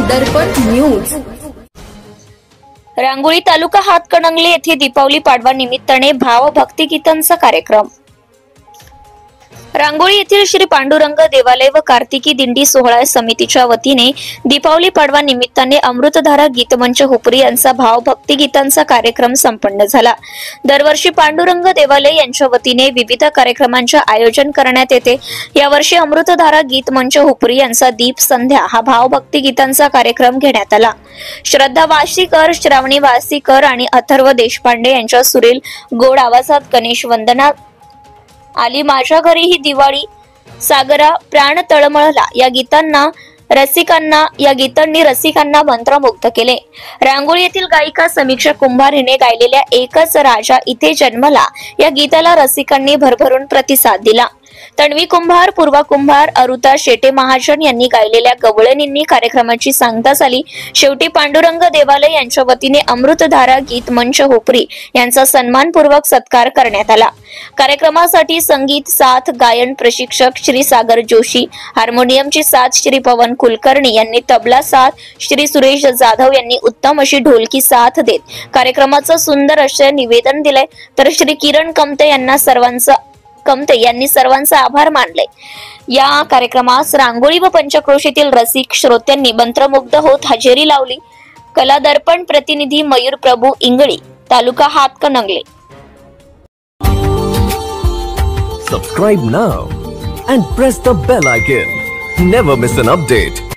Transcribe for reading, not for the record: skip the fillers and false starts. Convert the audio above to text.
दर्पण news. रांगोळी तालुका हातकणंगले येथे दीपावली पाडवा निमित्ताने भावभक्ती गीतांचा कार्यक्रम। रांगोळी येथील श्री पांडुरंग देवालय व कार्तिकी दिंडी सोहळा समितीच्या वतीने दीपावली पाडवा निमित्ताने अमृतधारा गीतमंच हुपरी यांचा भावभक्ती गीतांचा कार्यक्रम संपन्न झाला। दरवर्षी पांडुरंग देवालय यांच्या वतीने विविध कार्यक्रमांचे आयोजन करण्यात येते। यावर्षी अमृतधारा गीतमंच हुपरी यांचा दीप संध्या हा भावभक्ती गीतांचा कार्यक्रम घेण्यात आला। श्रद्धा वासीकर, श्रावणी वासीकर आणि अथर्व देशपांडे यांच्या सुरेल गोड आवाजात गणेश वंदना आली माझ्या घरी ही दिवाळी, सागरा प्राण तळमळला या गीतांनी रसिकांना मंत्रमुग्ध केले। रांगोळी येथील गायिका समीक्षा कुंभार हिने गायलेल्या एकच राजा इथे जन्मला या गीताला रसिकांनी भरभरून प्रतिसाद दिला। तन्वी कुंभार, पूर्वा कुंभार, अरुता शेटे महाजन यांनी गायलेल्या गवळणींनी कार्यक्रमाची सांगता झाली। शेवटी पांडुरंग देवालय यांच्या वतीने अमृतधारा गीत मंच हुपरी यांचा सन्मानपूर्वक सत्कार करण्यात आला। कार्यक्रमासाठी संगीत साथ, गायन प्रशिक्षक श्री सागर जोशी, हार्मोनियमची साथ श्री पवन कुलकर्णी यांनी, तबला साथ श्री सुरेश जाधव यांनी उत्तम अशी ढोलकी साथ देत कार्यक्रमाचं सुंदर असे निवेदन दिले। तर श्री किरण कमते यांनी सर्वांचा आभार मानले। या कार्यक्रमास रांगोळी व पंचक्रोशीतील रसिक श्रोत्यांनी मंत्रमुग्ध होत हजेरी लावली। कला दर्पण प्रतिनिधी मयूर प्रभू इंगळी, तालुका Hatkanangale. Subscribe now and press the bell icon. Never miss an update.